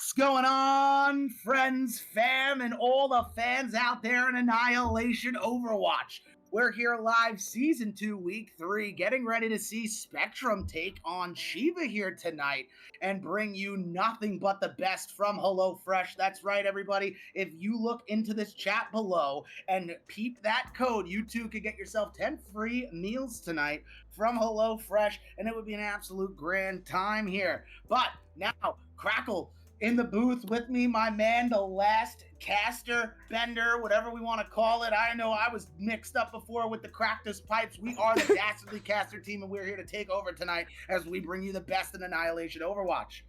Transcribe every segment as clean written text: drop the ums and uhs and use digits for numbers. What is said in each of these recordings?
What's going on, friends, fam, and all the fans out there in Annihilation Overwatch? We're here live, Season 2, Week 3, getting ready to see Spectrum take on Shiva here tonight and bring you nothing but the best from HelloFresh. That's right, everybody. If you look into this chat below and peep that code, you too could get yourself 10 free meals tonight from HelloFresh, and it would be an absolute grand time here. But now, Crackle in the booth with me, my man, the last caster, bender, whatever we want to call it. I know I was mixed up before with the Cactus Pipes. We are the Dastardly caster team, and we're here to take over tonight as we bring you the best in Annihilation Overwatch.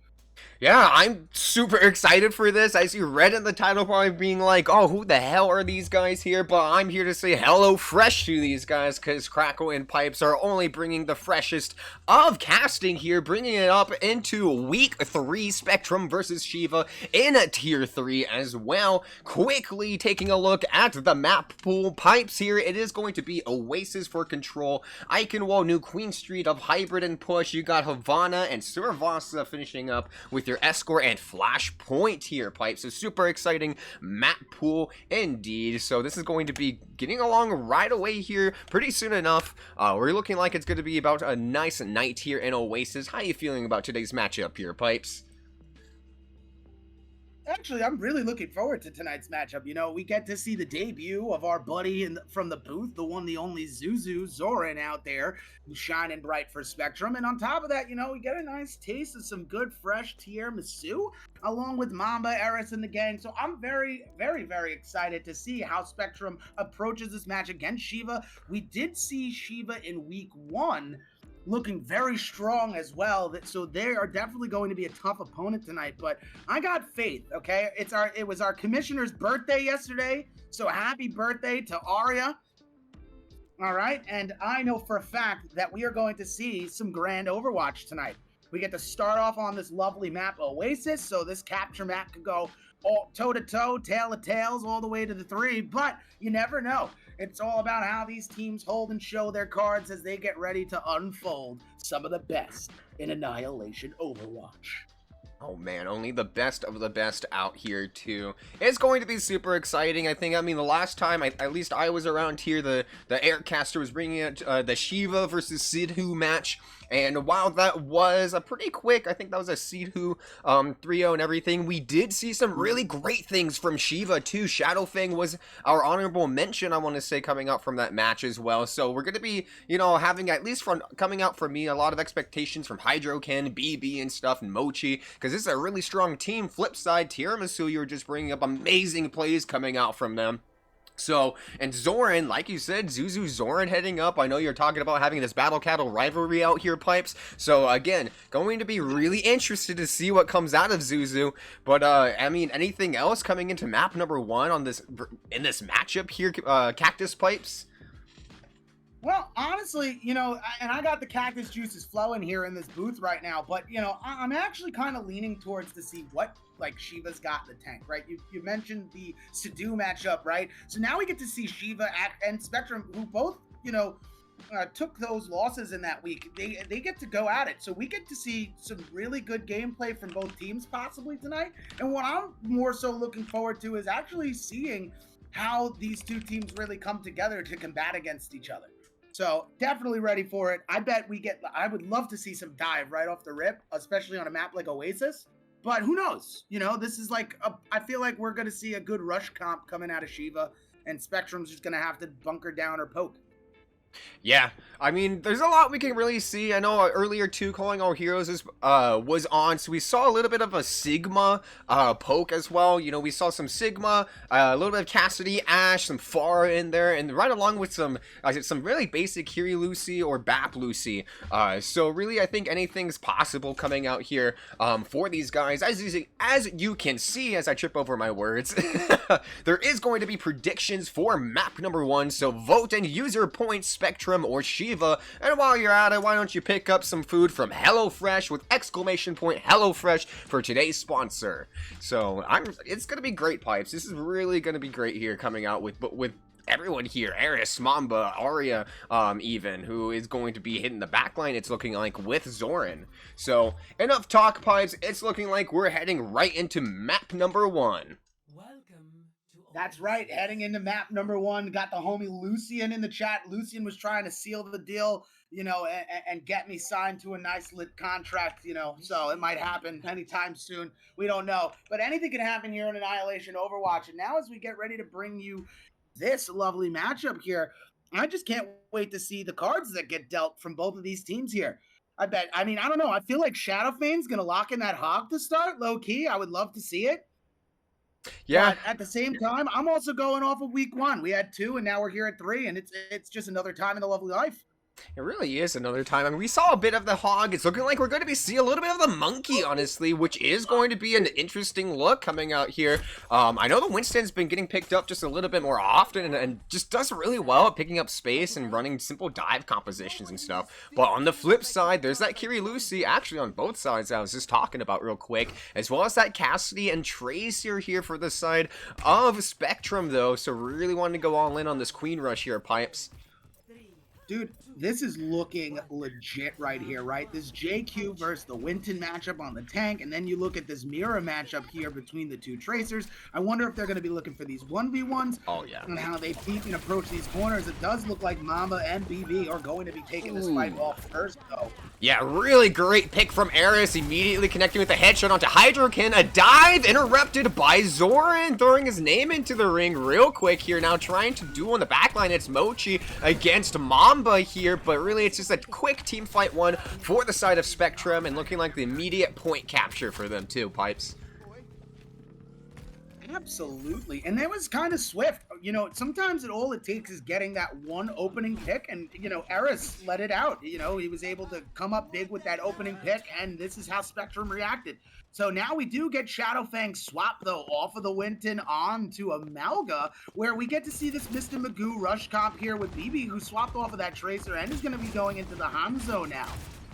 Yeah, I'm super excited for this. As you read in the title, probably being like, oh, who the hell are these guys here? But I'm here to say hello fresh to these guys, because Crackle and Pipes are only bringing the freshest of casting here, bringing it up into Week 3 Spectrum versus Shiva in Tier 3 as well. Quickly taking a look at the map pool. Pipes here, it is going to be Oasis for control, Iconwall, New Queen Street of Hybrid and Push. You got Havana and Survasa finishing up with your Escort and Flashpoint here, Pipes. So super exciting map pool indeed. So this is going to be getting along right away here pretty soon enough. We're looking like it's going to be about a nice night here in Oasis. How are you feeling about today's matchup here, Pipes? Actually, I'm really looking forward to tonight's matchup. You know, we get to see the debut of our buddy from the booth, the one, the only Zuzu, Zoran out there, who's shining bright for Spectrum. And on top of that, you know, we get a nice taste of some good, fresh tiramisu, along with Mamba, Eris, and the gang. So I'm very, very, very excited to see how Spectrum approaches this match against Shiva. We did see Shiva in Week 1, looking very strong as well. So they are definitely going to be a tough opponent tonight, but I got faith, okay? It was our commissioner's birthday yesterday, so happy birthday to Arya. All right, and I know for a fact that we are going to see some grand Overwatch tonight. We get to start off on this lovely map, Oasis, so this capture map could go all toe-to-toe, tail-to-tails, all the way to the 3, but you never know. It's all about how these teams hold and show their cards as they get ready to unfold some of the best in Annihilation Overwatch. Oh man, only the best of the best out here too. It's going to be super exciting. I mean, the last time, at least I was around here, the Aircaster was bringing it the Shiva versus Sidhu match. And while that was a pretty quick, I think that was a Sidhu 3-0 and everything, we did see some really great things from Shiva too. Shadowfang was our honorable mention, I want to say, coming out from that match as well. So we're going to be, you know, having, at least from coming out for me, a lot of expectations from Hydroken, BB and stuff, and Mochi, because this is a really strong team. Flip side, Tiramisu, you're just bringing up amazing plays coming out from them. So, and Zoran, like you said, Zuzu Zoran heading up. I know you're talking about having this Battle Cattle rivalry out here, Pipes. So, again, going to be really interested to see what comes out of Zuzu. But, I mean, anything else coming into map number 1 on this, in this matchup here, Cactus Pipes? Well, honestly, you know, and I got the cactus juices flowing here in this booth right now, but, you know, I'm actually kind of leaning towards to see what, like, Shiva's got in the tank, right? You mentioned the Sidhu matchup, right? So now we get to see Shiva and Spectrum, who both, you know, took those losses in that week. They get to go at it. So we get to see some really good gameplay from both teams possibly tonight. And what I'm more so looking forward to is actually seeing how these two teams really come together to combat against each other. So definitely ready for it. I bet I would love to see some dive right off the rip, especially on a map like Oasis. But who knows? You know, this is like, I feel like we're going to see a good rush comp coming out of Shiva, and Spectrum's just going to have to bunker down or poke. Yeah, I mean, there's a lot we can really see. I know earlier too, Calling All Heroes was on, so we saw a little bit of a Sigma poke as well. You know, we saw some Sigma, a little bit of Cassidy, Ashe, some Pharah in there, and right along with some really basic Kiri Lucy or Bap Lucy. So really, I think anything's possible coming out here for these guys. As you can see, as I trip over my words, there is going to be predictions for map number 1, so vote and use your points, Spectrum or Shiva. And while you're at it, why don't you pick up some food from HelloFresh with exclamation point HelloFresh for today's sponsor. So it's gonna be great, Pipes. This is really gonna be great here coming out with everyone here, Eris, Mamba, Arya, even, who is going to be hitting the backline, it's looking like, with Zoran. So, enough talk, Pipes. It's looking like we're heading right into map number 1. That's right. Heading into map number 1, got the homie Lucian in the chat. Lucian was trying to seal the deal, you know, and get me signed to a nice lit contract, you know, so it might happen anytime soon. We don't know. But anything can happen here in Annihilation Overwatch. And now as we get ready to bring you this lovely matchup here, I just can't wait to see the cards that get dealt from both of these teams here. I bet. I mean, I don't know. I feel like Shadowfane's going to lock in that hog to start, low key. I would love to see it. Yeah. But at the same time, I'm also going off of week 1. We had 2, and now we're here at 3, and it's just another time in the lovely life. It really is another time. I mean, we saw a bit of the hog. It's looking like we're going to see a little bit of the monkey, honestly, which is going to be an interesting look coming out here. I know the Winston's been getting picked up just a little bit more often and just does really well at picking up space and running simple dive compositions and stuff. But on the flip side, there's that Kiri Lucy, actually on both sides I was just talking about real quick, as well as that Cassidy and Tracer here for the side of Spectrum, though. So really wanting to go all in on this Queen Rush here, Pipes. Dude, this is looking legit right here, right? This JQ versus the Winton matchup on the tank, and then you look at this mirror matchup here between the two Tracers. I wonder if they're going to be looking for these 1v1s. Oh, yeah. And how they peek and approach these corners. It does look like Mamba and BB are going to be taking this fight off first, though. Yeah, really great pick from Eris, immediately connecting with a headshot onto Hydrokin. A dive interrupted by Zoran, throwing his name into the ring real quick here. Now trying to duel on the backline. It's Mochi against Mamba here, but really it's just a quick team fight one for the side of Spectrum, and looking like the immediate point capture for them too, Pipes. Absolutely. And that was kind of swift. You know, sometimes all it takes is getting that one opening pick, and, you know, Eris let it out. You know, he was able to come up big with that opening pick, and this is how Spectrum reacted. So now we do get Shadowfang swap, though, off of the Winton onto a Malga, where we get to see this Mr. Magoo rush comp here with BB, who swapped off of that Tracer and is going to be going into the Hanzo now.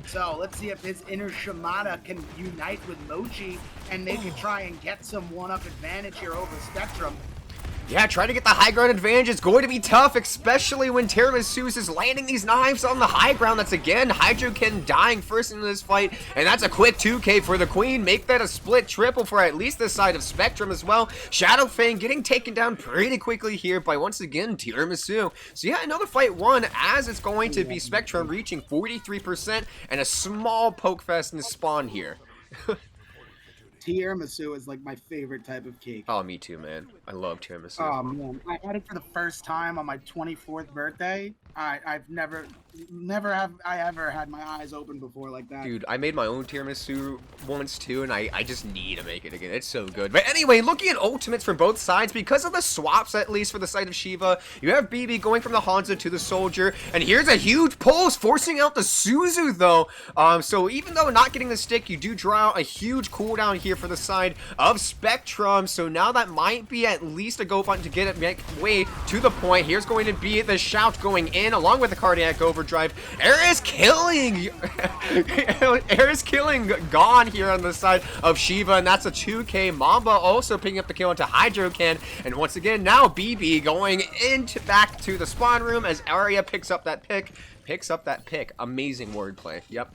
So let's see if his inner Shimada can unite with Mochi and maybe try and get some one-up advantage here over Spectrum. Yeah, trying to get the high ground advantage is going to be tough, especially when Tiramisu is landing these knives on the high ground. That's again Hydrokin dying first in this fight, and that's a quick 2K for the Queen. Make that a split triple for at least the side of Spectrum as well. Shadowfang getting taken down pretty quickly here by, once again, Tiramisu. So yeah, another fight won, as it's going to be Spectrum reaching 43% and a small poke fest in the spawn here. Tiramisu is like my favorite type of cake. Oh, me too, man. I love tiramisu. Oh man, I had it for the first time on my 24th birthday. I've never have I ever had my eyes open before like that. Dude, I made my own tiramisu once too, and I just need to make it again. It's so good. But anyway, looking at ultimates from both sides, because of the swaps, at least for the side of Shiva, you have BB going from the Hanzo to the Soldier, and here's a huge pulse, forcing out the Suzu, though. So even though not getting the stick, you do draw out a huge cooldown here for the side of Spectrum. So now that might be at least a go button to get it make way to the point. Here's going to be the shout going in, along with the cardiac overdrive. Eris killing Gone here on the side of Shiva, and that's a 2K. Mamba also picking up the kill into Hydrokin, and once again now BB going into back to the spawn room as Arya picks up that pick. Amazing wordplay. Yep.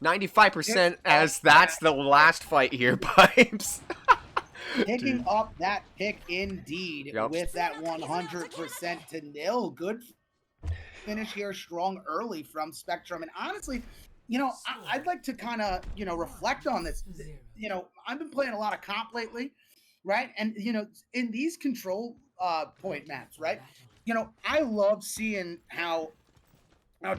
95% as that's the last fight here, Pipes. Picking up that pick indeed, with that 100% to nil. Good finish here, strong early from Spectrum. And honestly, you know, I'd like to kind of, you know, reflect on this. You know, I've been playing a lot of comp lately, right? And, you know, in these control point maps, right? You know, I love seeing how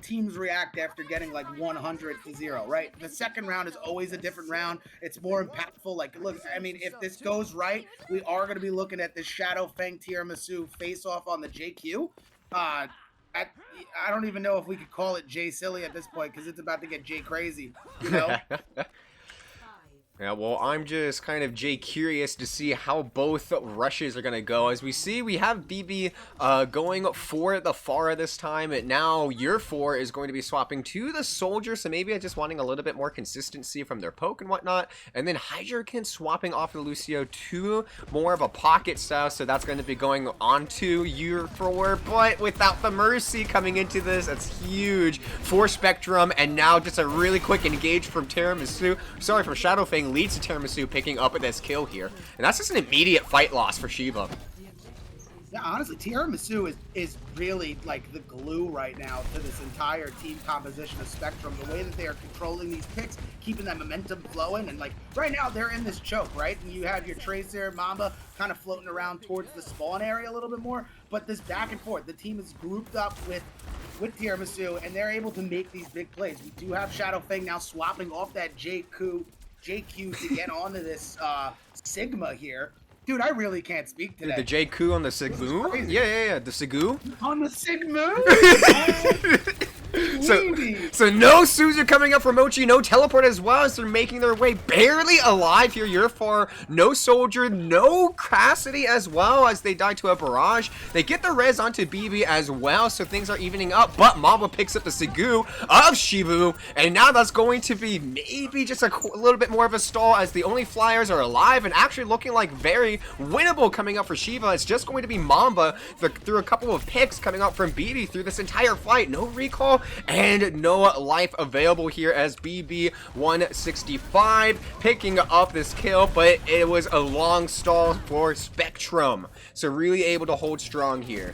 teams react after getting like 100-0, right? The second round is always a different round. It's more impactful. Like, look, I mean, if this goes right, we are going to be looking at this Shadowfang Tiramisu face-off on the JQ. I don't even know if we could call it J Silly at this point, because it's about to get J Crazy, you know? Yeah, well, I'm just kind of curious to see how both rushes are going to go. As we see, we have BB going for the Pharah this time. And now your 4 is going to be swapping to the Soldier, so maybe just wanting a little bit more consistency from their poke and whatnot. And then Hydrokin swapping off the Lucio to more of a pocket style, so that's going to be going on to your 4. But without the Mercy coming into this, that's huge for Spectrum. And now just a really quick engage from Tiramisu. Sorry, from Shadowfang leads to Tiramisu picking up this kill here. And that's just an immediate fight loss for Shiva. Yeah, honestly, Tiramisu is really like the glue right now to this entire team composition of Spectrum. The way that they are controlling these picks, keeping that momentum flowing, and like right now they're in this choke, right? And you have your Tracer, Mamba kind of floating around towards the spawn area a little bit more, but this back and forth, the team is grouped up with Tiramisu, and they're able to make these big plays. We do have Shadowfang now swapping off that JQ to get onto this Sigma here. Dude, I really can't speak today. Dude, the JQ on the Sigmu? Yeah, the Sigu. On the Sigmu? So no Suzu coming up for Mochi, no teleport as well as they're making their way barely alive here. You're for no Soldier, no Cassidy as well as they die to a barrage. They get the res onto BB as well, so things are evening up, but Mamba picks up the Sigu of Shibu, and now that's going to be maybe just a little bit more of a stall as the only flyers are alive and actually looking like very winnable coming up for Shiva. It's just going to be Mamba through a couple of picks coming out from BB through this entire fight. No recall and no life available here as BB 165 picking up this kill, but it was a long stall for Spectrum, so really able to hold strong here.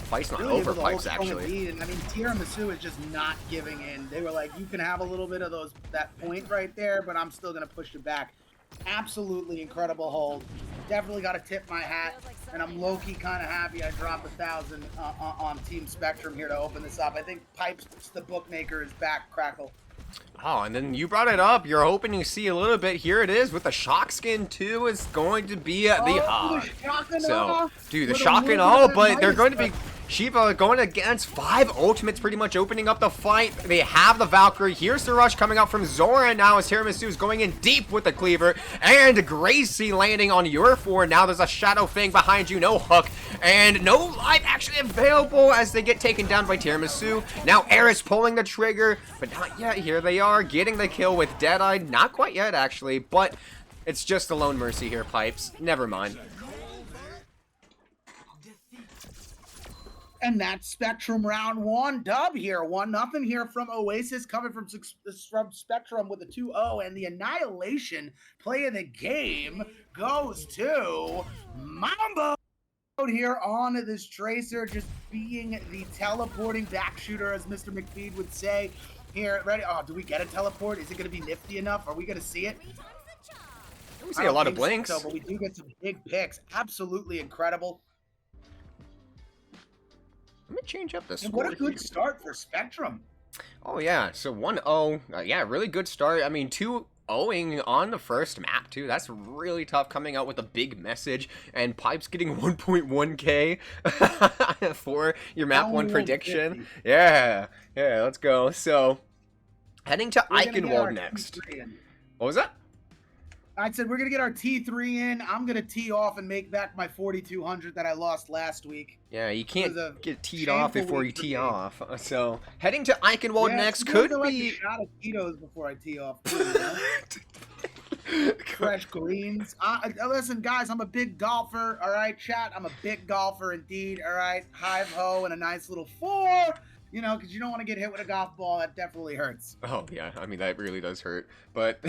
Fight's not really over, Pipes actually. And I mean, Tiramisu is just not giving in. They were like, you can have a little bit of that point right there, but I'm still gonna push it back. Absolutely incredible hold. Definitely got to tip my hat, and I'm low-key kind of happy I dropped 1,000 on Team Spectrum here to open this up. I think Pipes, the bookmaker, is back, Crackle. Oh, and then you brought it up. You're hoping to see a little bit. Here it is with the shock skin too. Is going to be the hog. So, dude, the shock and all, but they're going to be Shiva going against 5 ultimates, pretty much opening up the fight. They have the Valkyrie. Here's the rush coming out from Zora now as Tiramisu is going in deep with the cleaver, and Gracie landing on your 4. Now there's a Shadow Fang behind you, no hook, and no life actually available as they get taken down by Tiramisu. Now Eris pulling the trigger, but not yet. Here they are getting the kill with Deadeye. Not quite yet actually, but it's just a lone mercy here, Pipes. Never mind. And that's Spectrum round 1 dub here. 1-0 here from Oasis, coming from Spectrum with a 2-0. And the Annihilation play of the game goes to Mambo here on this Tracer, just being the teleporting back shooter, as Mr. McFeed would say. Here, ready? Oh, do we get a teleport? Is it going to be nifty enough? Are we going to see it? We see a lot of blinks. So, but we do get some big picks. Absolutely incredible. Let me change up this. And what a good start for Spectrum. Oh yeah, so 1-0. Yeah, really good start. I mean, 2-0ing on the first map too. That's really tough, coming out with a big message, and Pipes getting 1.1k for your map 1 prediction. Yeah, let's go. So heading to Eichenwald next. What was that? I said we're going to get our T3 in. I'm going to tee off and make back my 4,200 that I lost last week. Yeah, you can't get teed off before you tee off. So, heading to Eichenwald next could be... like a shot of Tito's before I tee off, too, you know? Fresh greens. Listen, guys, I'm a big golfer, all right, chat? I'm a big golfer indeed, all right? Hive ho and a nice little 4. You know, because you don't want to get hit with a golf ball. That definitely hurts. Oh, yeah. I mean, that really does hurt. But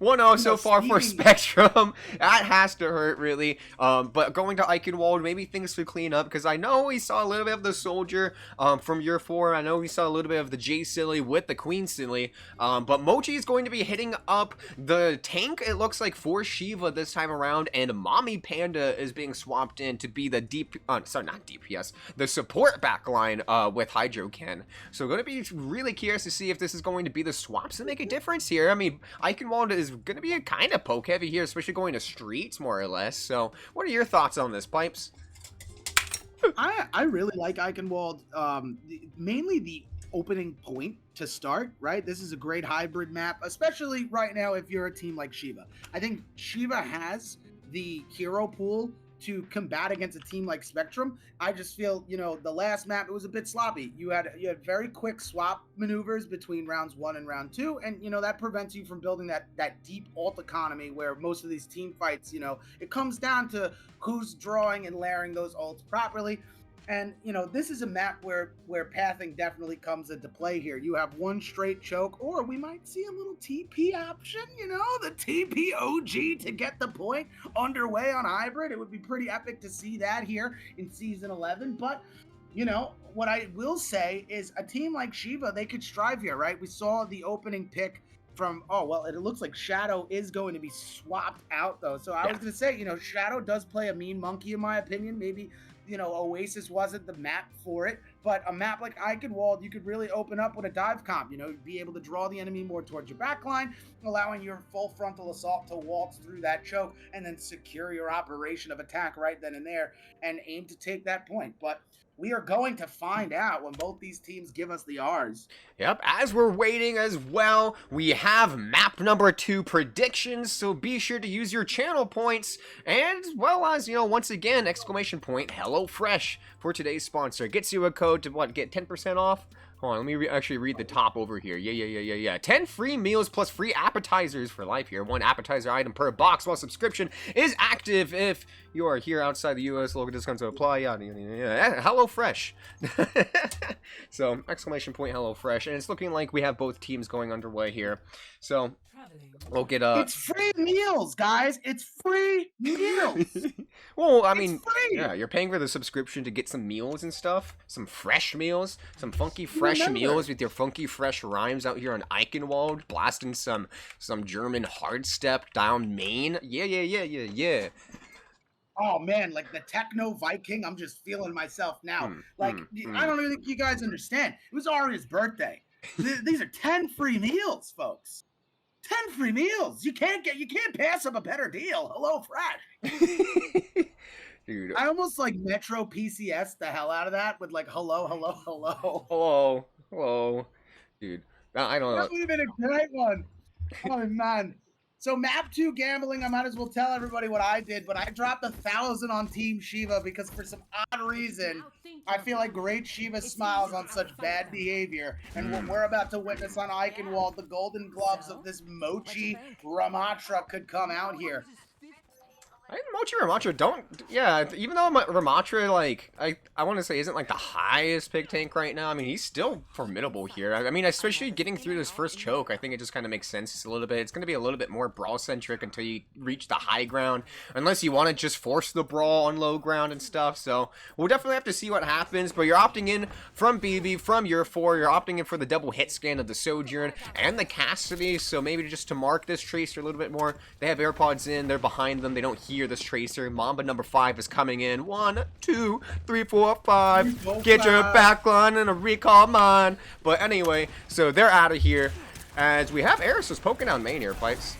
1-0 so far for Spectrum. That has to hurt, really. But going to Eichenwald, maybe things could clean up. Because I know we saw a little bit of the Soldier from year 4. I know we saw a little bit of the J Silly with the Queen Silly. But Mochi is going to be hitting up the tank, it looks like, for Shiva this time around. And Mommy Panda is being swapped in to be the not DPS, the support backline with Hydrokin. So going to be really curious to see if this is going to be the swaps that make a difference here. I mean, Eichenwald is going to be a kind of poke heavy here, especially going to streets more or less. So what are your thoughts on this, Pipes? I really like Eichenwald, mainly the opening point to start, right? This is a great hybrid map, especially right now if you're a team like Shiva. I think Shiva has the hero pool to combat against a team like Spectrum. I just feel, the last map, it was a bit sloppy. You had very quick swap maneuvers between rounds 1 and round 2, and that prevents you from building that deep ult economy where most of these team fights, it comes down to who's drawing and layering those ults properly. And this is a map where pathing definitely comes into play here. You have one straight choke, or we might see a little TP option, the TP OG to get the point underway on hybrid. It would be pretty epic to see that here in season 11. But what I will say is a team like Shiva, they could strive here, right? We saw the opening pick from, it looks like Shadow is going to be swapped out though. So I was going to say, Shadow does play a mean monkey in my opinion. Maybe Oasis wasn't the map for it, but a map like Eichenwald, you could really open up with a dive comp, be able to draw the enemy more towards your backline, allowing your full frontal assault to waltz through that choke and then secure your operation of attack right then and there and aim to take that point. But we are going to find out when both these teams give us the R's. Yep, as we're waiting as well, we have map number 2 predictions, so be sure to use your channel points, and as well as, once again, exclamation point, HelloFresh for today's sponsor. Gets you a code to, get 10% off? Hold on, let me actually read the top over here. Yeah. 10 free meals plus free appetizers for life here. 1 appetizer item per box while subscription is active if you are here outside the U.S. Local discounts will apply. Yeah. HelloFresh. So, exclamation point HelloFresh. And it's looking like we have both teams going underway here. So, we'll get It's free meals, guys. It's free meals. Well, I mean, yeah, you're paying for the subscription to get some meals and stuff. Some fresh meals. Some funky fresh meals with your funky fresh rhymes out here on Eichenwald. Blasting some German hard step down Maine. Yeah. Oh man, like the techno Viking, I'm just feeling myself now. I don't even think you guys understand. It was Arya's birthday. These are 10 free meals, folks. 10 free meals. You can't pass up a better deal. Hello Fresh. Dude. I almost like Metro PCS the hell out of that with like hello. Dude. I don't know. That would have been a great one. Oh man. So map 2 gambling, I might as well tell everybody what I did, but I dropped 1,000 on Team Shiva because for some odd reason, I feel like great Shiva smiles on such bad behavior. And what we're about to witness on Eichenwald, the golden gloves of this Mochi Ramatra could come out here. I think Mochi Ramatra don't, yeah, even though Ramatra, like, I want to say isn't, like, the highest pick tank right now, I mean, he's still formidable here. I mean, especially getting through this first choke, I think it just kind of makes sense a little bit. It's going to be a little bit more brawl-centric until you reach the high ground, unless you want to just force the brawl on low ground and stuff, so we'll definitely have to see what happens, but you're opting in from BB, from your 4, you're opting in for the double hit scan of the Sojourn and the Cassidy, so maybe just to mark this Tracer a little bit more, they have AirPods in, they're behind them, they don't hear this Tracer. Mamba number 5 is coming in. 1, 2, 3, 4, 5. Get your backline and a recall mine. But anyway, so they're out of here. As we have Eris just poking down main here, Pipes.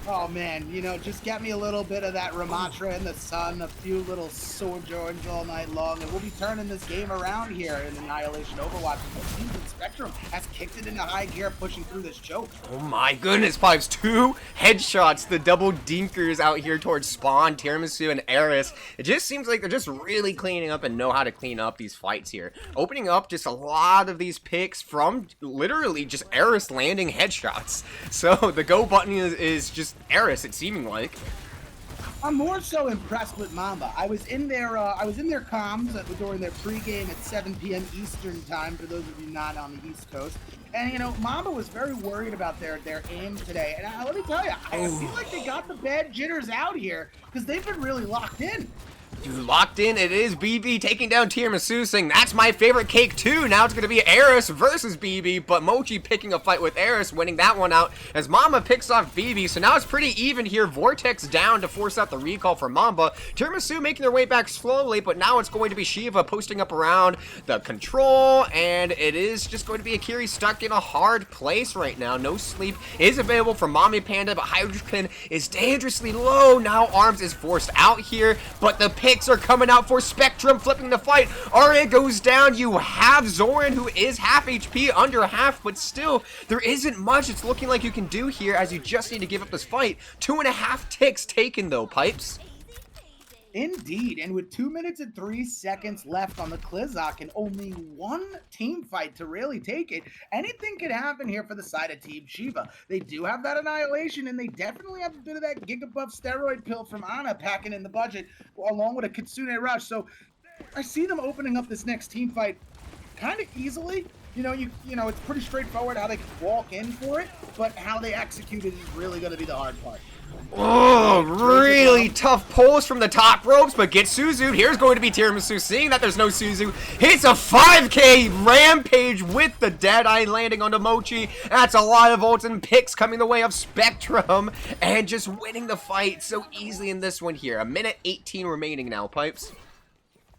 Oh man, just get me a little bit of that Ramatra in the sun, a few little Sojourns all night long, and we'll be turning this game around here in Annihilation Overwatch. Teams in Spectrum has kicked it into high gear, pushing through this choke. Oh my goodness, Pipes. 2 headshots, the double dinkers out here towards Spawn, Tiramisu, and Eris. It just seems like they're just really cleaning up and know how to clean up these fights here. Opening up just a lot of these picks from literally just Eris landing headshots. So the go button is just Eris, it's seeming like. I'm more so impressed with Mamba. I was in their comms during their pregame at 7 p.m. Eastern time, for those of you not on the East Coast. And, Mamba was very worried about their aim today. And let me tell you, I feel like they got the bad jitters out here because they've been really locked in. Dude, locked in, it is BB taking down Tiramisu, saying that's my favorite cake too. Now it's going to be Eris versus BB, but Mochi picking a fight with Eris, winning that one out as Mamba picks off BB. So now it's pretty even here. Vortex down to force out the recall for Mamba. Tiramisu making their way back slowly, but now it's going to be Shiva posting up around the control, and it is just going to be Akiri stuck in a hard place right now. No sleep is available for Mommy Panda, but Hydrogen is dangerously low. Now Arms is forced out here, but the pick picks are coming out for Spectrum, flipping the fight. Arya goes down. You have Zoran, who is half HP, under half, but still, there isn't much it's looking like you can do here, as you just need to give up this fight. 2.5 ticks taken, though, Pipes. Indeed, and with 2 minutes and 3 seconds left on the Klizak and only one team fight to really take it, anything could happen here for the side of Team Shiva. They do have that Annihilation, and they definitely have a bit of that Gigabuff steroid pill from Ana packing in the budget, along with a Kitsune Rush. So I see them opening up this next team fight kind of easily. You know, it's pretty straightforward how they can walk in for it, but how they execute it is really going to be the hard part. Oh, really tough pulls from the top ropes, but gets Suzu. Here's going to be Tiramisu, seeing that there's no Suzu. Hits a 5K rampage with the Deadeye landing onto Mochi. That's a lot of ults and picks coming the way of Spectrum, and just winning the fight so easily in this one here. 1:18 remaining now, Pipes.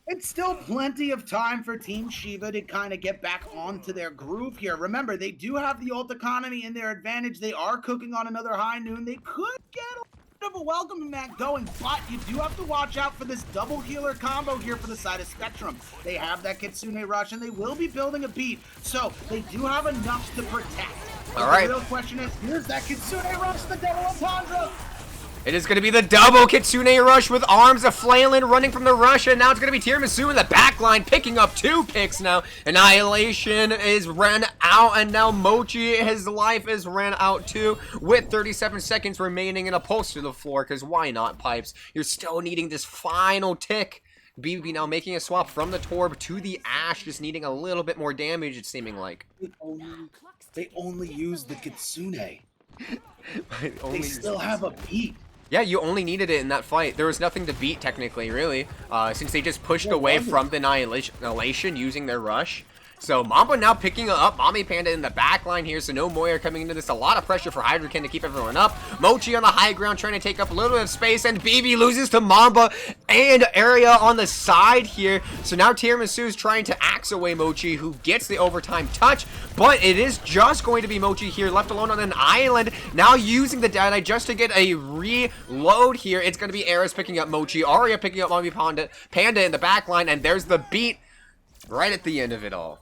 It's still plenty of time for Team Shiva to kind of get back onto their groove here. Remember, they do have the ult economy in their advantage. They are cooking on another high noon. They could get a bit of a welcome mat going, but you do have to watch out for this double healer combo here for the side of Spectrum. They have that Kitsune Rush, and they will be building a beat, so they do have enough to protect. All right. The real question is, here's that Kitsune Rush, the double entendre. It is going to be the double Kitsune Rush with arms of flailing running from the rush, and now it's going to be Tiramisu in the back line picking up 2 picks now. Annihilation is ran out, and now Mochi, his life is ran out too, with 37 seconds remaining and a pulse to the floor, because why not, Pipes? You're still needing this final tick. BB now making a swap from the Torb to the Ash, just needing a little bit more damage, it's seeming like. They only use the Kitsune. They still have a beat. Yeah, you only needed it in that fight. There was nothing to beat, technically, really, since they just pushed away from the Annihilation using their rush. So Mamba now picking up Mommy Panda in the back line here, so no Moira coming into this. A lot of pressure for Hydrokin to keep everyone up. Mochi on the high ground trying to take up a little bit of space, and BB loses to Mamba and Area on the side here. So now Tiramisu is trying to axe away Mochi, who gets the overtime touch, but it is just going to be Mochi here, left alone on an island, now using the Deadeye just to get a reload here. It's going to be Ares picking up Mochi, Arya picking up Mommy Panda in the back line, and there's the beat right at the end of it all.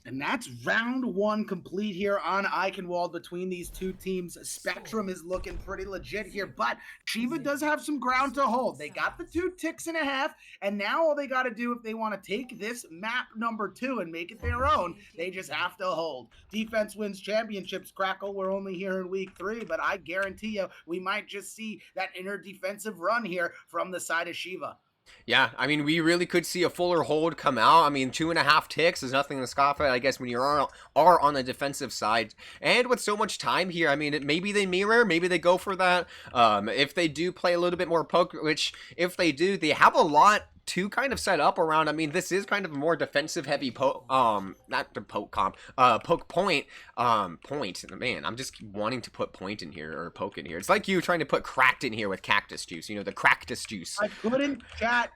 And that's round 1 complete here on Eichenwald between these two teams. Spectrum is looking pretty legit here, but Shiva does have some ground to hold. They got the 2 ticks and a half, and now all they got to do if they want to take this map number 2 and make it their own, they just have to hold. Defense wins championships, Crackle. We're only here in week 3, but I guarantee you we might just see that inner defensive run here from the side of Shiva. Yeah, I mean, we really could see a fuller hold come out. I mean, 2.5 ticks is nothing to scoff at, I guess, when you are on the defensive side. And with so much time here, I mean, maybe they mirror, maybe they go for that. If they do play a little bit more poke, which, if they do, they have a lot to kind of set up around. I mean, this is kind of a more defensive heavy not the poke comp, poke point, man, I'm just wanting to put point in here, or poke in here. It's like you trying to put cracked in here with cactus juice, you know, the cactus juice. I couldn't, chat,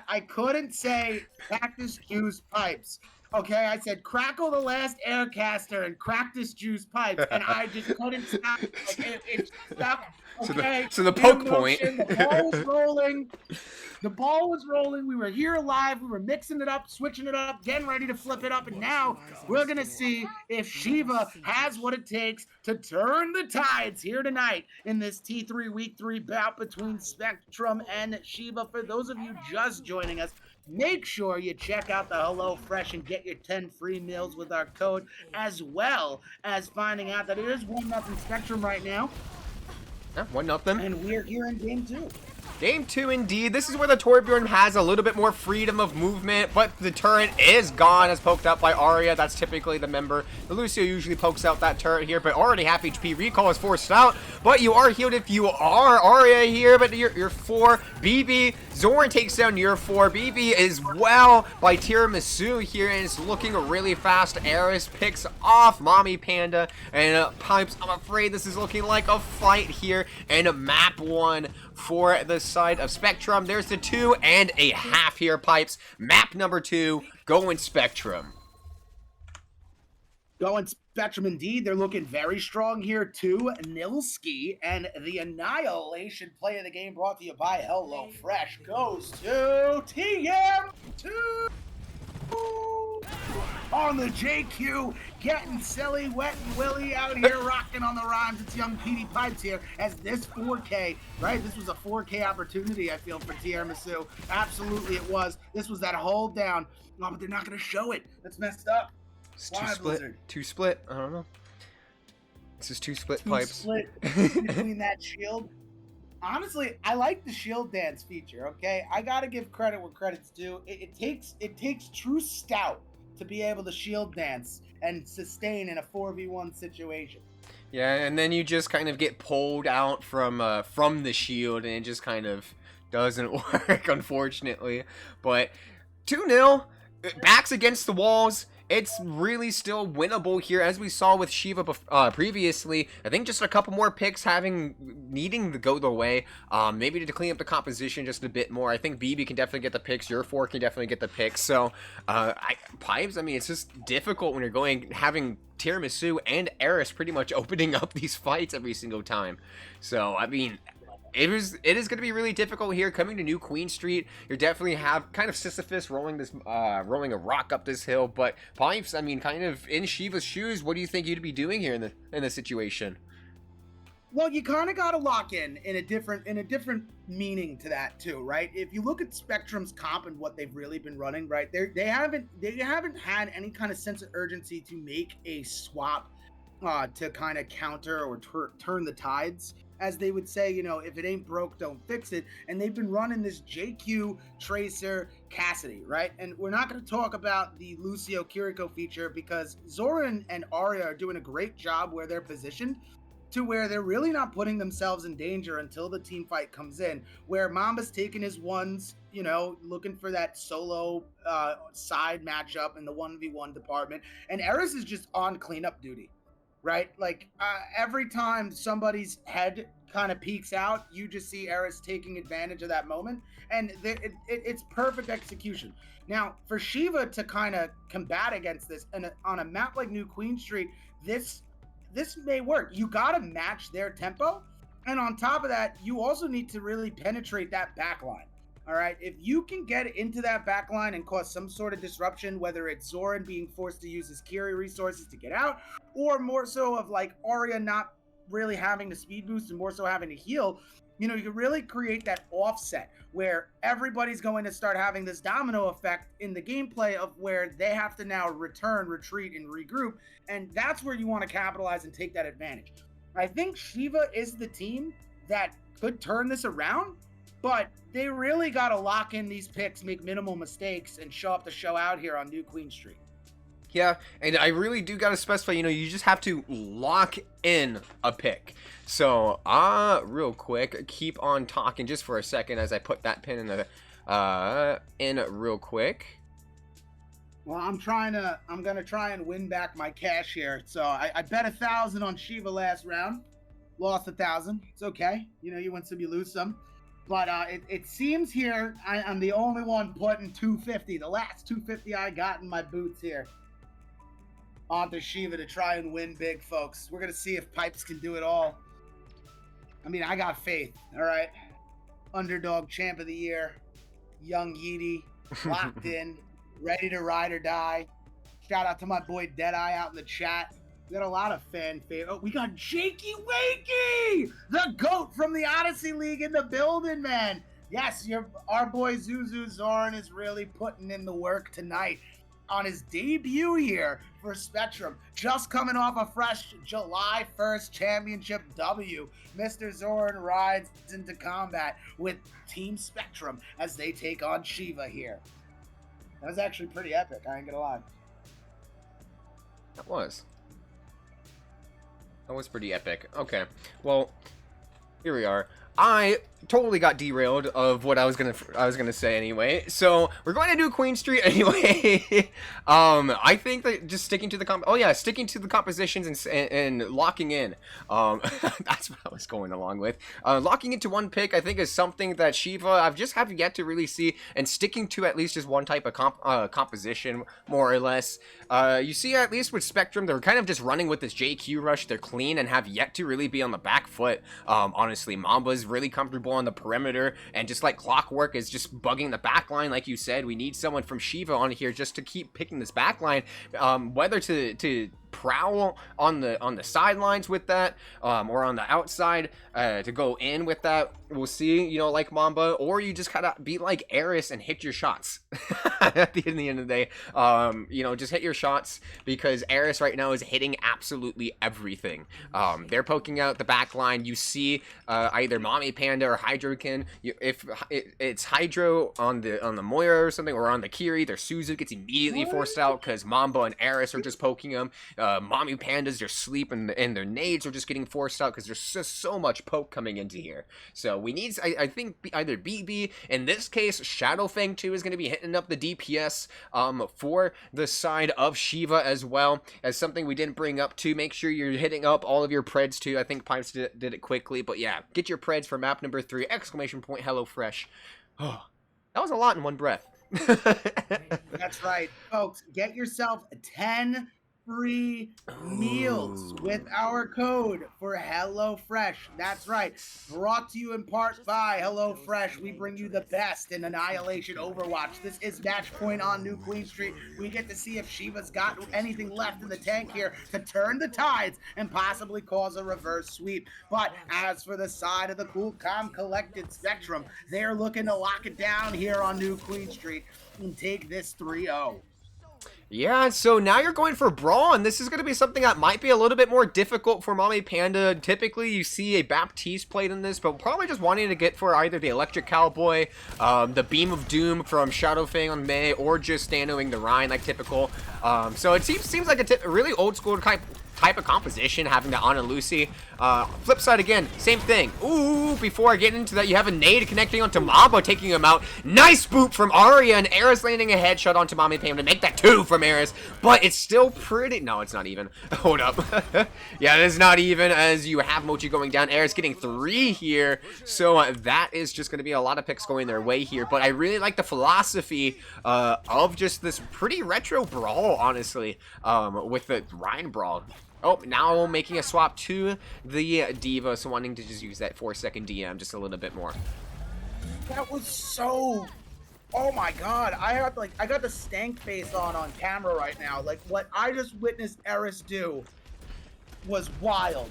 I couldn't say cactus juice pipes. Okay, I said Crackle the Last Aircaster and Cactus Juice Pipes, and I just couldn't stop. Like, it stuck. Okay. So the poke point. The ball was rolling. The ball was rolling. We were here live. We were mixing it up, switching it up, getting ready to flip it up, and now we're gonna see if Shiva has what it takes to turn the tides here tonight in this T3 Week 3 bout between Spectrum and Shiva. For those of you just joining us, make sure you check out the HelloFresh and get your 10 free meals with our code, as well as finding out that it is 1-0 Spectrum right now. Yeah, 1-0. And we're here in game 2. Game 2 indeed. This is where the Torbjorn has a little bit more freedom of movement, but the turret is gone as poked out by Arya. That's typically the member. The Lucio usually pokes out that turret here, but already half HP. Recall is forced out, but you are healed if you are Arya here, but you're 4. BB, Zoran takes down your 4. BB is well by Tiramisu here, and it's looking really fast. Ares picks off Mommy Panda, and Pipes, I'm afraid this is looking like a fight here, and map 1 for the side of Spectrum. There's the 2.5 here, Pipes. Map number 2, going Spectrum. Going Spectrum indeed. They're looking very strong here too. Nilski and the Annihilation play of the game brought to you by HelloFresh goes to TM2 on the JQ, getting silly, wet and willy out here, rocking on the rhymes. It's young Petey Pipes here as this 4K, right? This was a 4K opportunity, I feel, for Tiramisu. Absolutely it was. This was that hold down. No, but they're not going to show it. That's messed up. It's Why, Blizzard? two split. I don't know. This is two split Two pipes. split between that shield. Honestly, I like the shield dance feature. Okay, I gotta give credit where credit's due. It takes true stout to be able to shield dance and sustain in a 4v1 situation. Yeah, and then you just kind of get pulled out from the shield, and it just kind of doesn't work, unfortunately. But 2-0, backs against the walls. It's really still winnable here, as we saw with Shiva previously. I think just a couple more picks needing to go their way, maybe to clean up the composition just a bit more. I think BB can definitely get the picks. Your 4 can definitely get the picks. So, Pipes, I mean, it's just difficult when you're having Tiramisu and Eris pretty much opening up these fights every single time. So, I mean, it is going to be really difficult here coming to New Queen Street. You definitely have kind of Sisyphus rolling a rock up this hill, but Pipes, I mean, kind of in Shiva's shoes, what do you think you'd be doing here in the situation? Well, you kind of got to lock in a different meaning to that too, right? If you look at Spectrum's comp and what they've really been running, right, they haven't had any kind of sense of urgency to make a swap to kind of counter or turn the tides, as they would say. You know, if it ain't broke, don't fix it. And they've been running this JQ, Tracer, Cassidy, right? And we're not going to talk about the Lucio Kiriko feature because Zoran and Arya are doing a great job where they're positioned to where they're really not putting themselves in danger until the team fight comes in, where Mamba's taking his ones, you know, looking for that solo side matchup in the 1v1 department. And Eris is just on cleanup duty. Right? Like every time somebody's head kind of peeks out, you just see Eris taking advantage of that moment. And it's perfect execution. Now, for Shiva to kind of combat against this, and on a map like New Queen Street, this may work. You got to match their tempo. And on top of that, you also need to really penetrate that back line. All right, if you can get into that back line and cause some sort of disruption, whether it's Zoran being forced to use his Kiri resources to get out, or more so of like Arya not really having the speed boost and more so having to heal, you know, you can really create that offset where everybody's going to start having this domino effect in the gameplay of where they have to now return, retreat, and regroup. And that's where you want to capitalize and take that advantage. I think Shiva is the team that could turn this around, but they really got to lock in these picks, make minimal mistakes, and show up to show out here on New Queen Street. Yeah, and I really do got to specify, you know, you just have to lock in a pick. So, real quick, keep on talking just for a second as I put that pin in real quick. Well, I'm going to try and win back my cash here. So I bet 1,000 on Shiva last round. Lost 1,000. It's okay. You know, you win some, you lose some. But it seems here I'm the only one putting 250. The last 250 I got in my boots here. Onto Shiva to try and win big, folks. We're going to see if Pipes can do it all. I mean, I got faith, all right? Underdog champ of the year. Young Yeety. Locked in. Ready to ride or die. Shout out to my boy Deadeye out in the chat. We got a lot of fan favorite. Oh, we got Jakey Wakey, the GOAT from the Odyssey League in the building, man. Yes, our boy Zuzu Zoran is really putting in the work tonight on his debut here for Spectrum. Just coming off a fresh July 1st championship W. Mr. Zoran rides into combat with Team Spectrum as they take on Shiva here. That was actually pretty epic, I ain't gonna lie. That was pretty epic. Okay, well, here we are. I totally got derailed of what I was gonna say anyway. So we're going to do Queen Street anyway. I think that just sticking to the sticking to the compositions and locking in. That's what I was going along with. Locking into one pick, I think, is something that Shiva I've just have yet to really see, and sticking to at least just one type of composition, more or less. You see, at least with Spectrum, they're kind of just running with this JQ rush. They're clean and have yet to really be on the back foot. Honestly, Mamba's really comfortable on the perimeter, and just like clockwork is just bugging the back line. Like you said, we need someone from Shiva on here just to keep picking this back line, whether to prowl on the sidelines with that, or on the outside, to go in with that. We'll see, you know, like Mamba, or you just gotta be like Eris and hit your shots. At the end of the day, you know, just hit your shots, because Eris right now is hitting absolutely everything. They're poking out the back line. You see either Mommy Panda or Hydrokin. If it's Hydro on the Moira or something, or on the Kiri, their Suzu gets immediately forced out because Mamba and Eris are just poking them. Mommy Pandas, their sleep and their nades are just getting forced out because there's just so much poke coming into here. So we need, I think, either BB, in this case, Shadowfang too is going to be hitting up the DPS for the side of Shiva, as well as something we didn't bring up too. Make sure you're hitting up all of your preds too. I think Pipes did it quickly, but yeah, get your preds for map number 3, exclamation point, HelloFresh. Oh, that was a lot in one breath. That's right, folks. Get yourself 10 free meals with our code for HelloFresh. That's right. Brought to you in part by HelloFresh. We bring you the best in Annihilation Overwatch. This is match point on New Queen Street. We get to see if Shiva's got anything left in the tank here to turn the tides and possibly cause a reverse sweep. But as for the side of the cool, calm, collected Spectrum, they're looking to lock it down here on New Queen Street and take this 3-0. Yeah, so now you're going for Brawl, and this is going to be something that might be a little bit more difficult for Mommy Panda. Typically, you see a Baptiste played in this, but probably just wanting to get for either the Electric Cowboy, the Beam of Doom from Shadowfang on Mei, or just Stanoing the Rhine, like typical. So it seems like a really old school type of composition, having the Ana Lucy. Flip side again, same thing. Ooh, before I get into that, you have a nade connecting onto Mamba, taking him out. Nice boot from Arya, and Eris landing a headshot onto Mommy Pam to make that 2 from Eris, but it's still pretty. No, it's not even. Hold up. Yeah, it is not even, as you have Mochi going down. Eris getting 3 here, so that is just going to be a lot of picks going their way here, but I really like the philosophy of just this pretty retro brawl, honestly, with the Rhine brawl. Oh, now making a swap to the Diva, so wanting to just use that 4-second DM just a little bit more. That was so... Oh my god, I got the stank face on camera right now. Like, what I just witnessed Eris do was wild.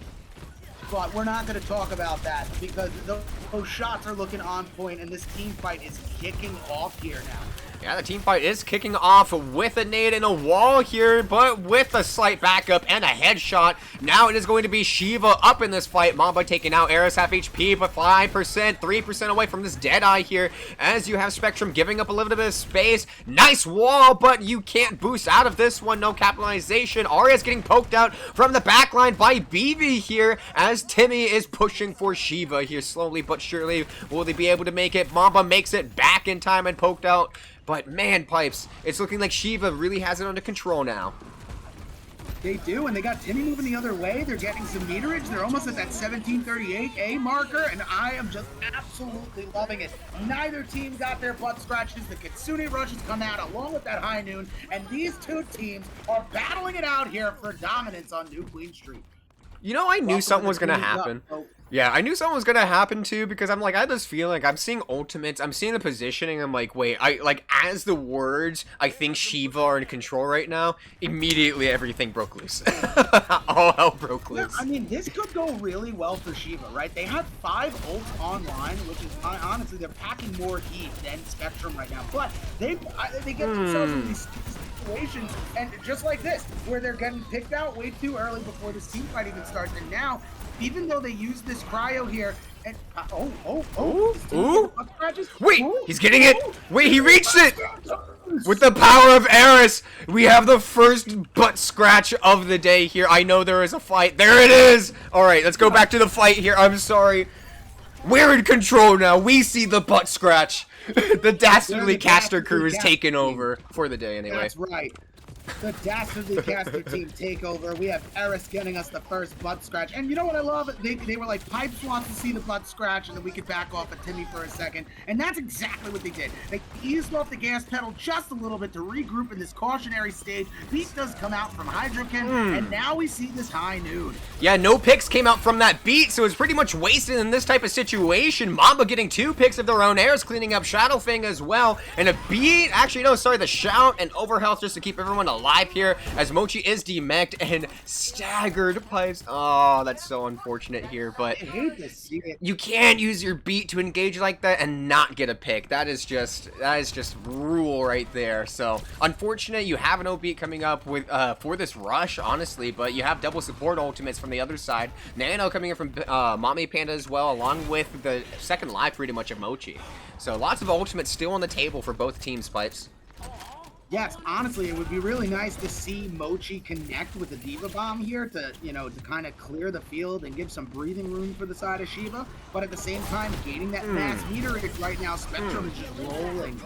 But we're not going to talk about that, because those shots are looking on point, and this team fight is kicking off here now. Yeah, the team fight is kicking off with a nade and a wall here, but with a slight backup and a headshot. Now it is going to be Shiva up in this fight. Mamba taking out Eris, half HP, but 5%, 3% away from this Deadeye here, as you have Spectrum giving up a little bit of space. Nice wall, but you can't boost out of this one. No capitalization. Arya's getting poked out from the backline by BB here, as Timmy is pushing for Shiva here slowly but surely. Will they be able to make it? Mamba makes it back in time and poked out. But man, Pipes, it's looking like Shiva really has it under control now. They do, and they got Timmy moving the other way. They're getting some meterage. They're almost at that 1738A marker, and I am just absolutely loving it. Neither team got their butt scratches. The Kitsune rushes come out along with that high noon, and these two teams are battling it out here for dominance on New Queen Street. You know, I knew something was going to happen. Yeah, I knew something was gonna happen too, because I'm like, I had this feeling, like, I'm seeing ultimates, I'm seeing the positioning, I'm like, wait, as the words, I think Shiva are in control right now, immediately everything broke loose. All hell broke loose. Yeah, I mean, this could go really well for Shiva, right? They have 5 ults online, which is, honestly, they're packing more heat than Spectrum right now, but they get themselves in these situations, and just like this, where they're getting picked out way too early before this team fight even starts, and now, even though they use this cryo here, and wait, he's getting it. Wait, he reached it. With the power of Eris, we have the first butt scratch of the day here. I know there is a fight. There it is. All right, let's go back to the fight here. I'm sorry. We're in control now. We see the butt scratch. The Dastardly Caster crew is taking over for the day anyway. That's right. The Dastardly Caster team takeover. We have Eris getting us the first butt scratch. And you know what I love? They were like, Pipes wants to see the butt scratch, and then we could back off at Timmy for a second. And that's exactly what they did. They eased off the gas pedal just a little bit to regroup in this cautionary stage. Beat does come out from Hydrokin, and now we see this high noon. Yeah, no picks came out from that beat, so it's pretty much wasted in this type of situation. Mamba getting 2 picks of their own. Eris cleaning up Shadowfang as well. And a beat, actually, no, sorry, the shout and overhealth just to keep everyone alive here as Mochi is demeched and staggered Pipes. Oh, that's so unfortunate here, but I hate to see it. you can't use your beat to engage like that and not get a pick. That is just rule right there. So unfortunate. You have an O beat coming up with for this rush, honestly, but you have double support ultimates from the other side. Nano coming in from Mommy Panda as well, along with the second life pretty much of Mochi. So lots of ultimates still on the table for both teams, Pipes. Yes, honestly, it would be really nice to see Mochi connect with the Diva Bomb here to, you know, to kind of clear the field and give some breathing room for the side of Shiva. But at the same time, gaining that mass meter right now, Spectrum is just rolling.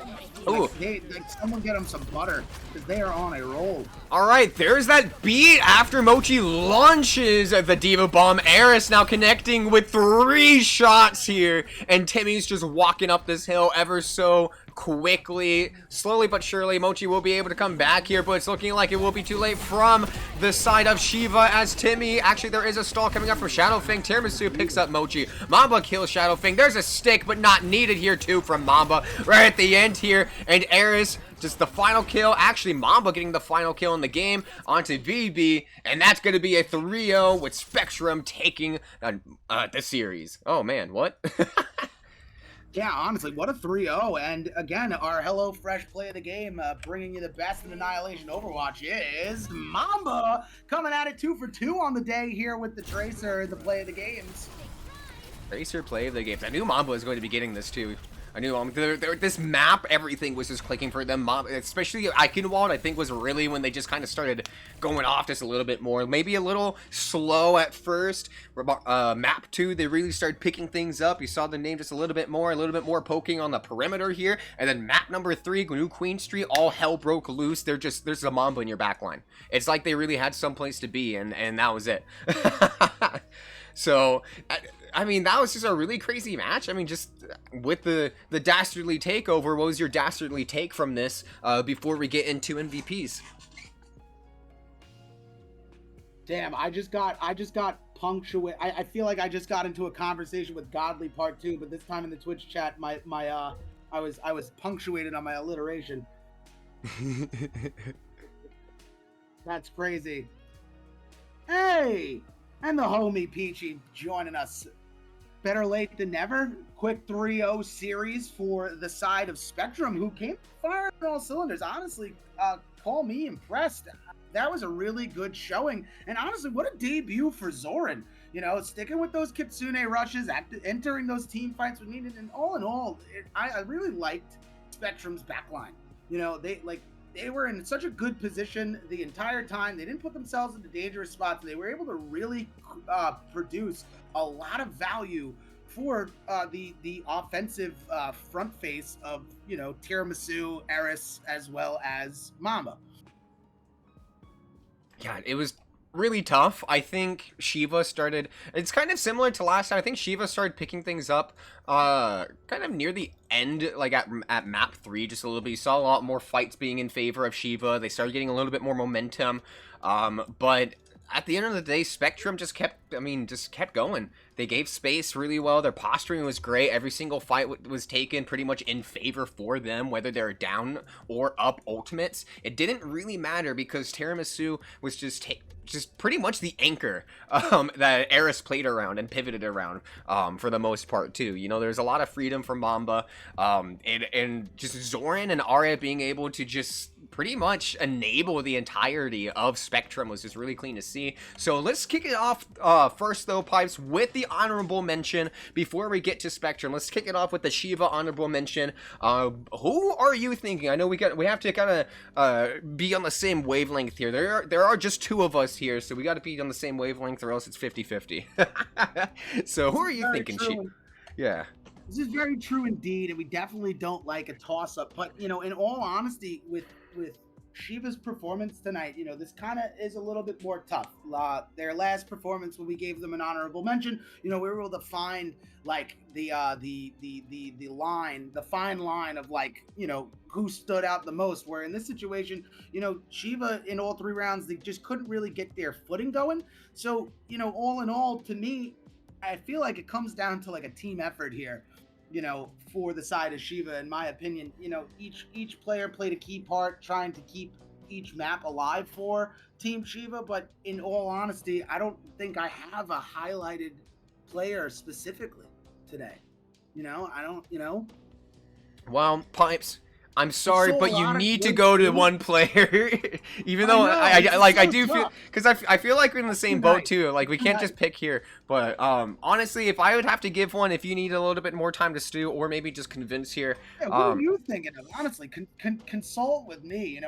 Like someone get them some butter, because they are on a roll. All right, there's that beat after Mochi launches the Diva Bomb. Eris now connecting with 3 shots here, and Timmy's just walking up this hill ever so quickly. Slowly but surely, Mochi will be able to come back here, but it's looking like it will be too late from the side of Shiva as Timmy. Actually, there is a stall coming up from Shadowfang. Tiramisu picks up Mochi. Mamba kills Shadowfang. There's a stick, but not needed here too from Mamba right at the end here. And Eris just the final kill. Actually, Mamba getting the final kill in the game onto VB, and that's going to be a 3-0 with Spectrum taking the series. Oh man, what? Yeah, honestly, what a 3-0. And again, our HelloFresh play of the game, bringing you the best in Annihilation Overwatch is Mamba, coming at it 2 for 2 on the day here with the Tracer, the play of the games. Tracer play of the games. I knew Mamba was going to be getting this too. I knew this map, everything was just clicking for them. Especially Eichenwald, I think, was really when they just kind of started going off just a little bit more. Maybe a little slow at first. Map 2, they really started picking things up. You saw the name just a little bit more poking on the perimeter here. And then map number 3, New Queen Street, all hell broke loose. There's a Mamba in your backline. It's like they really had some place to be, and that was it. So, I mean, that was just a really crazy match. I mean, just with the Dastardly takeover, what was your Dastardly take from this before we get into MVPs? Damn, I just got punctuated. I feel like I just got into a conversation with Godly Part 2, but this time in the Twitch chat, I was punctuated on my alliteration. That's crazy. Hey! And the homie Peachy joining us. Better late than never. Quick 3-0 series for the side of Spectrum, who came firing on all cylinders. Honestly, call me impressed. That was a really good showing. And honestly, what a debut for Zoran. You know, sticking with those Kitsune rushes, entering those team fights when needed. And all in all, I really liked Spectrum's backline. You know, they were in such a good position the entire time. They didn't put themselves into dangerous spots. They were able to really produce a lot of value for the offensive front face of, you know, Tiramisu, Eris, as well as Mamba. Yeah, it was really tough. I think Shiva started, it's kind of similar to last time. I think Shiva started picking things up kind of near the end, like at map 3, just a little bit. You saw a lot more fights being in favor of Shiva. They started getting a little bit more momentum, but at the end of the day, Spectrum just kept going. They gave space really well. Their posturing was great. Every single fight was taken pretty much in favor for them, whether they're down or up ultimates. It didn't really matter because Tiramisu was just pretty much the anchor that Eris played around and pivoted around for the most part too. You know, there's a lot of freedom from Mamba, and just Zoran and Arya being able to just pretty much enable the entirety of Spectrum was just really clean to see. So let's kick it off first though, Pipes, with the honorable mention before we get to Spectrum. Let's kick it off with the Shiva honorable mention. Who are you thinking? I know we have to kind of be on the same wavelength here. There are just 2 of us here, so we got to be on the same wavelength or else it's 50-50. So who are you thinking, Shiva? Yeah. This is very true indeed, and we definitely don't like a toss up. But in all honesty, with Shiva's performance tonight, this kind of is a little bit more tough. Their last performance, when we gave them an honorable mention, we were able to find like the line, the fine line of like who stood out the most. Where in this situation, Shiva in all 3 rounds they just couldn't really get their footing going. So all in all, to me, I feel like it comes down to like a team effort here, for the side of Shiva, in my opinion. Each player played a key part trying to keep each map alive for Team Shiva, but in all honesty, I don't think I have a highlighted player specifically today. I don't, Well, Pipes, I'm we sorry, saw a but you lot of need to great go to food. one player. Even I though know this is like I so do feel, tough. because I feel like we're in the It's same too boat nice. too. Like It's we too can't nice. just pick here. But honestly, if I would have to give one, if you need a little bit more time to stew, or maybe just convince here, Yeah, what are you thinking of? Honestly, consult with me.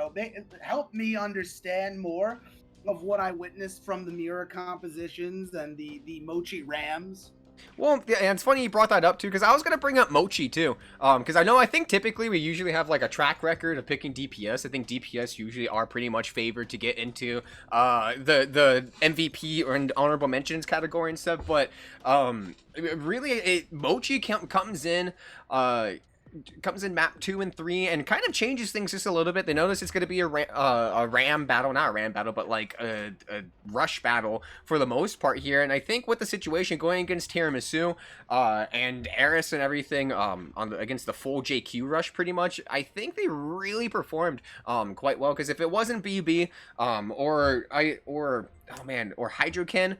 Help me understand more of what I witnessed from the mirror compositions and the Mochi Rams. well, yeah, and it's funny you brought that up too, because I was gonna bring up Mochi too, because I think typically we usually have like a track record of picking DPS. I think DPS usually are pretty much favored to get into the MVP or honorable mentions category and stuff. But really, Mochi comes in. Comes in map 2 and 3 and kind of changes things just a little bit. They notice it's going to be a ram battle, not a ram battle, but like a rush battle for the most part here. And I think with the situation going against Tiramisu and Eris and everything against the full JQ rush pretty much, I think they really performed quite well. Because if it wasn't BB or Hydroken,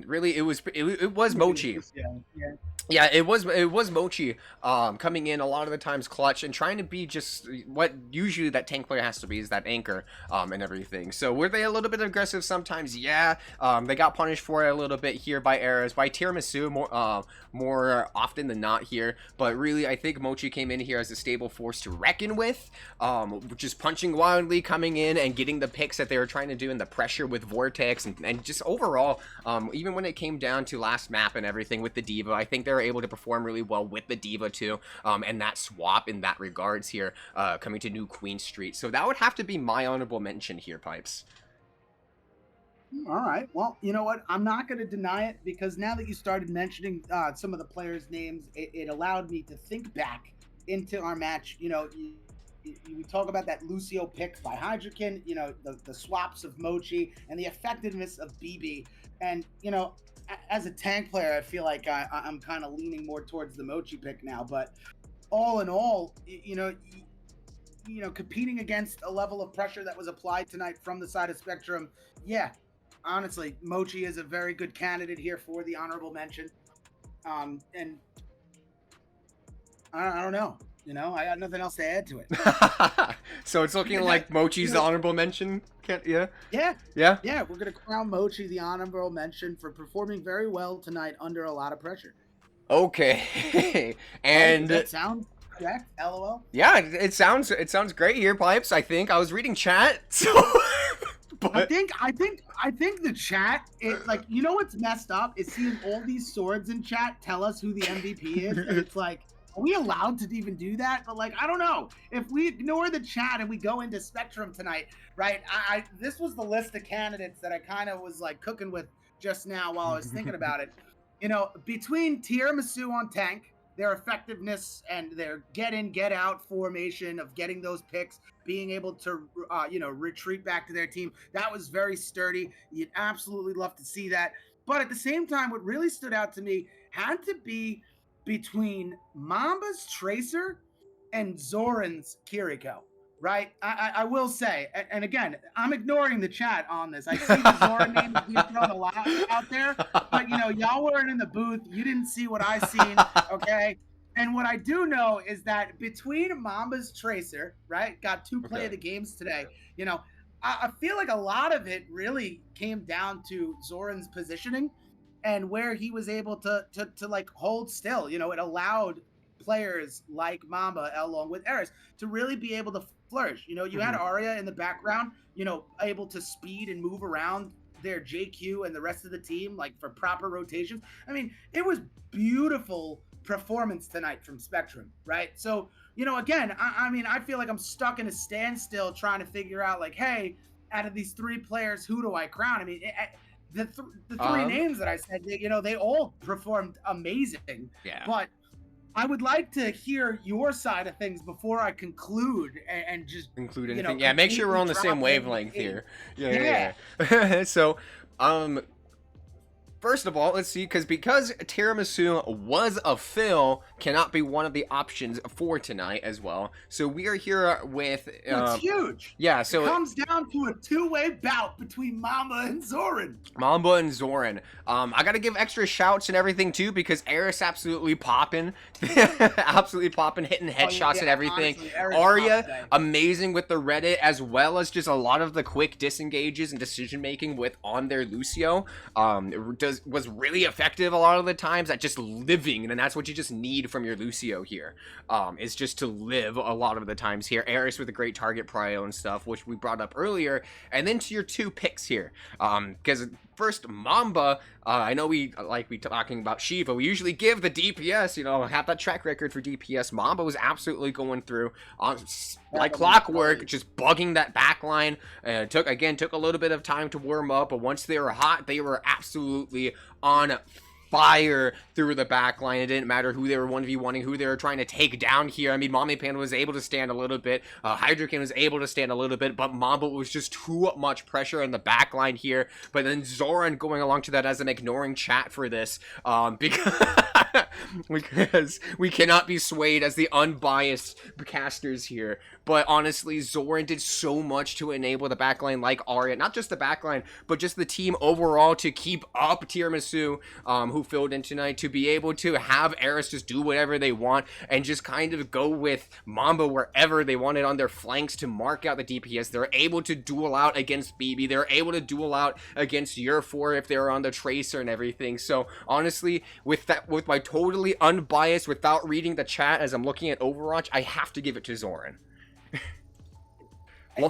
really it was Mochi. Yeah. Yeah, it was Mochi coming in a lot of the times clutch and trying to be just what usually that tank player has to be, is that anchor and everything. So were they a little bit aggressive sometimes? Yeah. They got punished for it a little bit here by Eras, by Tiramisu more often than not here. But really, I think Mochi came in here as a stable force to reckon with, just punching wildly, coming in and getting the picks that they were trying to do, and the pressure with Vortex and just overall, even when it came down to last map and everything with the Diva, I think they were able to perform really well with the Diva too, and that swap in that regards here, coming to New Queen Street. So that would have to be my honorable mention here, Pipes. All right. Well, you know what? I'm not going to deny it, because now that you started mentioning some of the players' names, it allowed me to think back into our match. We talk about that Lucio pick by Hydrokin, the swaps of Mochi and the effectiveness of BB. And, as a tank player, I feel like I'm kind of leaning more towards the Mochi pick now. But all in all, competing against a level of pressure that was applied tonight from the side of Spectrum, yeah, honestly, Mochi is a very good candidate here for the honorable mention. And I don't know. I got nothing else to add to it. So it's looking like Mochi's the honorable mention. Yeah. Yeah. We're gonna crown Mochi the honorable mention for performing very well tonight under a lot of pressure. Okay. And does that sound correct? LOL. Yeah, it sounds great here, Pipes. I think I was reading chat, so. But I think the chat, what's messed up is seeing all these swords in chat tell us who the MVP is, and it's like, are we allowed to even do that? But I don't know. If we ignore the chat and we go into Spectrum tonight, right? This was the list of candidates that I kind of was like cooking with just now while I was thinking about it. Between Tiramisu on tank, their effectiveness and their get in, get out formation of getting those picks, being able to, retreat back to their team. That was very sturdy. You'd absolutely love to see that. But at the same time, what really stood out to me had to be between Mamba's Tracer and Zoran's Kiriko. Right, I will say, and again, I'm ignoring the chat on this. I see the Zora name being thrown a lot out there, but y'all weren't in the booth. You didn't see what I seen, okay? And what I do know is that between Mamba's Tracer, right, got 2 play of the games today. I feel like a lot of it really came down to Zoran's positioning and where he was able to like hold still. It allowed players like Mamba along with Eris to really be able to flourish. You had Arya in the background, able to speed and move around their JQ and the rest of the team, like for proper rotations. I mean, it was beautiful performance tonight from Spectrum, right? So, again, I mean, I feel like I'm stuck in a standstill trying to figure out, like, hey, out of these three players, who do I crown? I mean, the three names that I said, they all performed amazing. Yeah. But I would like to hear your side of things before I conclude and just include anything. Yeah, make sure we're on the same wavelength here. Yeah. So, first of all, let's see, because tiramisu was a fill, cannot be one of the options for tonight as well. So we are here with... it's huge. Yeah, so... It comes down to a two-way bout between Mamba and Zoran. Mamba and Zoran. I gotta give extra shouts and everything too, because Eris absolutely popping. Absolutely popping, hitting headshots and everything. Honestly, Arya, amazing with the Reddit, as well as just a lot of the quick disengages and decision making with on their Lucio. Was really effective a lot of the times at just living, and that's what you just need from your Lucio here, is just to live a lot of the times here. Eris with a great target prio and stuff, which we brought up earlier, and then to your two picks here, because first, Mamba, I know we talking about Shiva, we usually give the DPS, have that track record for DPS. Mamba was absolutely going through like clockwork, just bugging that backline. Took a little bit of time to warm up, but once they were hot, they were absolutely on fire through the back line. It didn't matter who they were 1v1ing, who they were trying to take down here. I mean, Mommy Panda was able to stand a little bit, Hydrokin was able to stand a little bit, but Mamba was just too much pressure in the back line here. But then Zoran going along to that as I'm ignoring chat for this, because we cannot be swayed as the unbiased casters here. But honestly, Zoran did so much to enable the backline, like Arya, not just the backline, but just the team overall, to keep up Tiramisu, who filled in tonight, to be able to have Eris just do whatever they want and just kind of go with Mamba wherever they wanted on their flanks to mark out the DPS. They're able to duel out against BB. They're able to duel out against your 4 if they're on the Tracer and everything. So honestly, with my totally unbiased, without reading the chat as I'm looking at Overwatch, I have to give it to Zoran.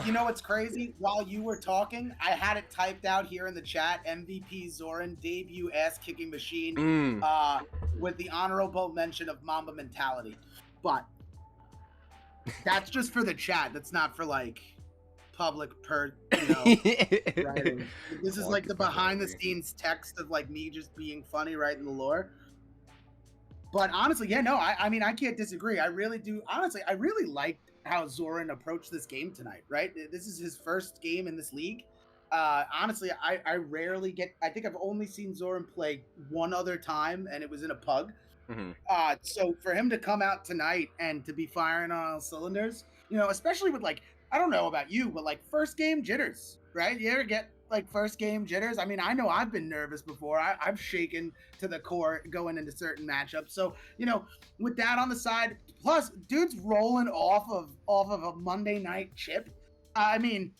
You know what's crazy? While you were talking, I had it typed out here in the chat: MVP Zoran, debut ass-kicking machine, with the honorable mention of Mamba mentality. But that's just for the chat. That's not for, like, public writing. This is like the behind-the-scenes text of, like, me just being funny right in the lore. But honestly, yeah, no, I mean, I can't disagree. I really do. Honestly, I really liked how Zoran approached this game tonight, right? This is his first game in this league. Honestly, I rarely get... I think I've only seen Zoran play one other time, and it was in a pug. Mm-hmm. So for him to come out tonight and to be firing on all cylinders, especially with, like, I don't know about you, but, like, first game jitters, right? You ever get, like, first game jitters? I mean, I know I've been nervous before. I've shaken to the core going into certain matchups. So, with that on the side, plus dude's rolling off of a Monday night chip. I mean,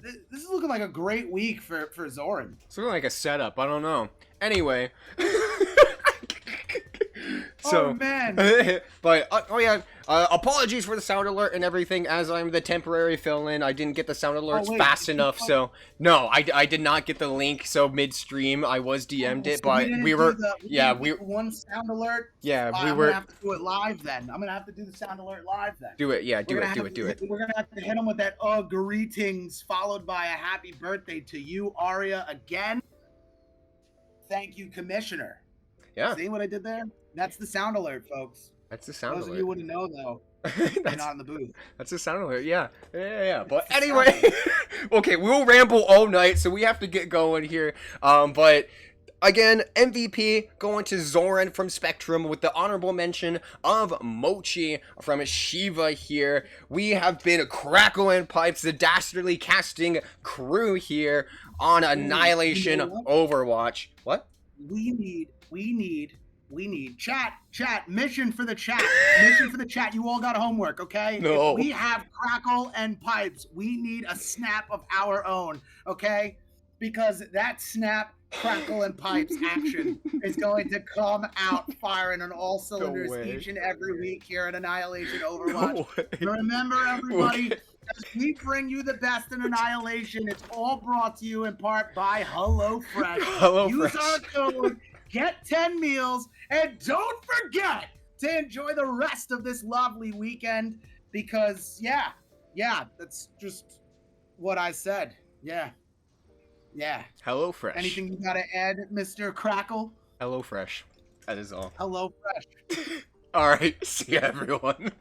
this is looking like a great week for Zoran. It's looking like a setup. I don't know. Anyway. So, oh man. But apologies for the sound alert and everything, as I'm the temporary fill-in. I didn't get the sound alerts fast enough, so no, I did not get the link. So midstream, I was DM'd it, but we were one sound alert. Yeah, we I'm were. Gonna have to do it live then. I'm gonna have to do the sound alert live then. Do it, yeah, do it. We're gonna have to hit him with that greetings followed by a happy birthday to you, Arya, again. Thank you, Commissioner. Yeah. See what I did there? That's the sound alert, folks. That's the sound alert. Those of you wouldn't know, though. You're not in the booth. That's the sound alert, yeah. But anyway, okay, we'll ramble all night, so we have to get going here. But again, MVP going to Zoran from Spectrum with the honorable mention of Mochi from Shiva here. We have been crackling pipes, the Dastardly casting crew here on Annihilation Overwatch. What? We need chat, mission for the chat, you all got homework, okay? No. If we have crackle and pipes, we need a snap of our own, okay? Because that snap, crackle, and pipes action is going to come out firing on all cylinders each and every week here at Annihilation Overwatch. Remember, everybody, as we bring you the best in Annihilation, it's all brought to you in part by HelloFresh. Use our code get 10 meals, and don't forget to enjoy the rest of this lovely weekend because, yeah, that's just what I said. Yeah. HelloFresh. Anything you got to add, Mr. Crackle? HelloFresh. That is all. Hello, Fresh. All right. See ya, everyone.